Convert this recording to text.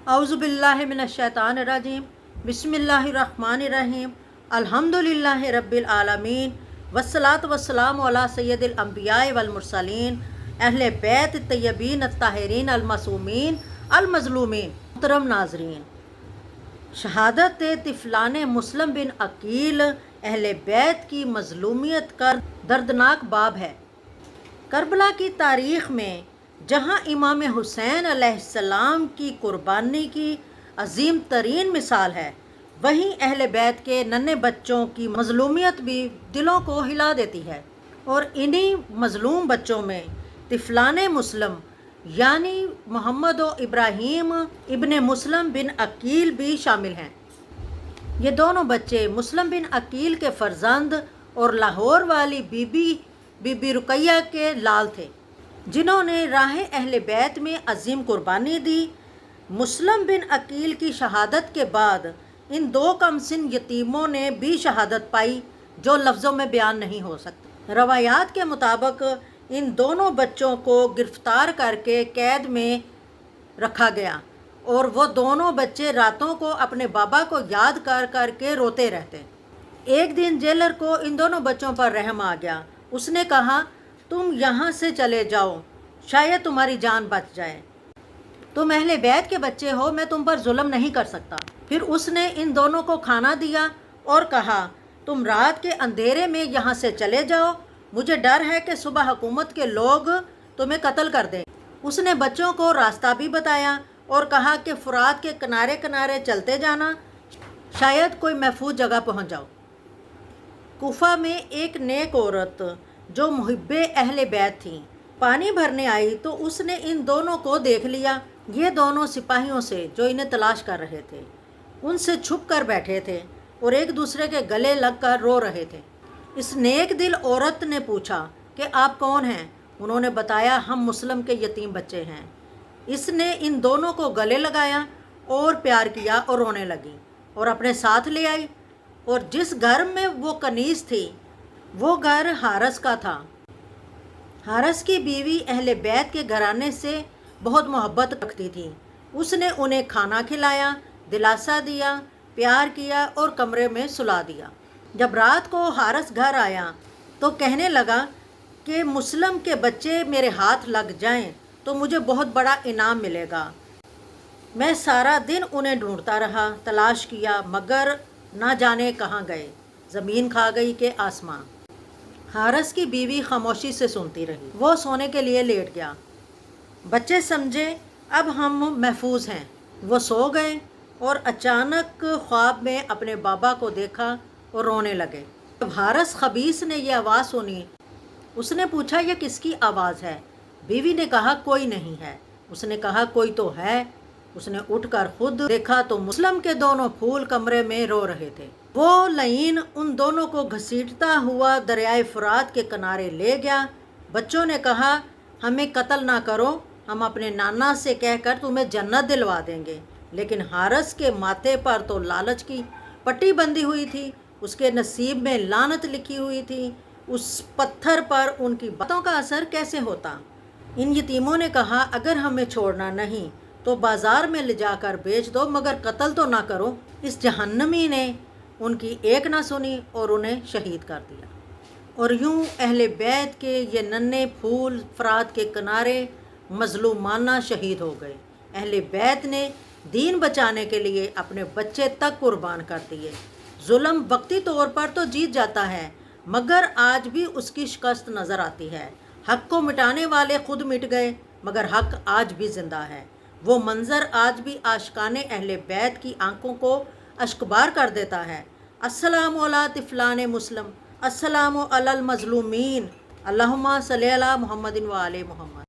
औज़ुबिल्लाहि मिनश्शैतानिर्रजीम बिस्मिल्लाहिर्रहमानिर्रहीम अल्हम्दुलिल्लाहि रब्बिल आलमीन वस्सलातु वस्सलामु अला सय्यदिल अंबिया'i वल मुरसलीन अहले बैत तय्यबीन अत्ताहिरीन अल मासूमीन अल मज़लूमीन। मुहतरम नाज़रीन, शहादत तिफ़लाने मुस्लिम बिन अकील अहले बैत की मज़लूमियत का दर्दनाक बाब है। करबला की तारीख़ में जहाँ इमाम हुसैन अलैहिस्सलाम की कुर्बानी की अजीम तरीन मिसाल है, वहीं अहले बैत के नन्हे बच्चों की मज़लूमियत भी दिलों को हिला देती है। और इन्हीं मज़लूम बच्चों में तिफ़लाने मुस्लिम यानी मोहम्मद व इब्राहीम इब्ने मुस्लिम बिन अकील भी शामिल हैं। ये दोनों बच्चे मुस्लिम बिन अकील के फ़र्जंद और लाहौर वाली बीबी रुकैया के लाल थे, जिन्होंने राह अहले बैत में अजीम कुर्बानी दी। मुस्लिम बिन अकील की शहादत के बाद इन दो कमसिन यतीमों ने भी शहादत पाई, जो लफ्ज़ों में बयान नहीं हो सकती। रवायात के मुताबिक इन दोनों बच्चों को गिरफ़्तार करके कैद में रखा गया और वो दोनों बच्चे रातों को अपने बाबा को याद कर कर के रोते रहते। एक दिन जेलर को इन दोनों बच्चों पर रहम आ गया। उसने कहा, तुम यहाँ से चले जाओ, शायद तुम्हारी जान बच जाए। तुम अहले बैत के बच्चे हो, मैं तुम पर जुल्म नहीं कर सकता। फिर उसने इन दोनों को खाना दिया और कहा, तुम रात के अंधेरे में यहाँ से चले जाओ, मुझे डर है कि सुबह हुकूमत के लोग तुम्हें कत्ल कर दें। उसने बच्चों को रास्ता भी बताया और कहा कि फुरात के किनारे किनारे चलते जाना, शायद कोई महफूज जगह पहुँच जाओ। कूफा में एक नेक औरत जो मुहिब्बे अहले बैत थी, पानी भरने आई तो उसने इन दोनों को देख लिया। ये दोनों सिपाहियों से जो इन्हें तलाश कर रहे थे, उनसे छुप कर बैठे थे और एक दूसरे के गले लग कर रो रहे थे। इस नेक दिल औरत ने पूछा कि आप कौन हैं? उन्होंने बताया, हम मुस्लिम के यतीम बच्चे हैं। इसने इन दोनों को गले लगाया और प्यार किया और रोने लगी और अपने साथ ले आई। और जिस घर में वो कनीज़ थी, वो घर हारस का था। हारस की बीवी अहले बैत के घराने से बहुत मोहब्बत रखती थी। उसने उन्हें खाना खिलाया, दिलासा दिया, प्यार किया और कमरे में सुला दिया। जब रात को हारस घर आया तो कहने लगा कि मुस्लिम के बच्चे मेरे हाथ लग जाएं तो मुझे बहुत बड़ा इनाम मिलेगा। मैं सारा दिन उन्हें ढूंढता रहा, तलाश किया, मगर ना जाने कहाँ गए। ज़मीन खा गई कि आसमां। हारस की बीवी खामोशी से सुनती रही। वो सोने के लिए लेट गया। बच्चे समझे अब हम महफूज हैं। वो सो गए और अचानक ख्वाब में अपने बाबा को देखा और रोने लगे। जब हारस खबीस ने यह आवाज़ सुनी, उसने पूछा, यह किसकी आवाज़ है? बीवी ने कहा, कोई नहीं है। उसने कहा, कोई तो है। उसने उठकर खुद देखा तो मुस्लिम के दोनों फूल कमरे में रो रहे थे। वो लईन उन दोनों को घसीटता हुआ दरियाए फुरात के किनारे ले गया। बच्चों ने कहा, हमें कत्ल ना करो, हम अपने नाना से कहकर तुम्हें जन्नत दिलवा देंगे। लेकिन हारस के माथे पर तो लालच की पट्टी बंधी हुई थी, उसके नसीब में लानत लिखी हुई थी। उस पत्थर पर उनकी बातों का असर कैसे होता? इन यतीमों ने कहा, अगर हमें छोड़ना नहीं तो बाज़ार में ले जाकर बेच दो, मगर कत्ल तो ना करो। इस जहन्नमी ने उनकी एक ना सुनी और उन्हें शहीद कर दिया। और यूं अहले बैत के ये नन्हे फूल फरात के किनारे मजलूमाना शहीद हो गए। अहले बैत ने दीन बचाने के लिए अपने बच्चे तक कुर्बान कर दिए। जुल्म वक्ती तौर पर तो जीत जाता है, मगर आज भी उसकी शिकस्त नज़र आती है। हक़ को मिटाने वाले खुद मिट गए, मगर हक़ आज भी ज़िंदा है। वो मंज़र आज भी आशिकाने अहले बैत की आंखों को अश्कबार कर देता है। अस्सलामु अला तिफ़लाने मुस्लिम, अस्सलामु अलल मज़लूमीन, अल्लाहुम्मा सल्ली अला मुहम्मदिन व आले मुहम्मद।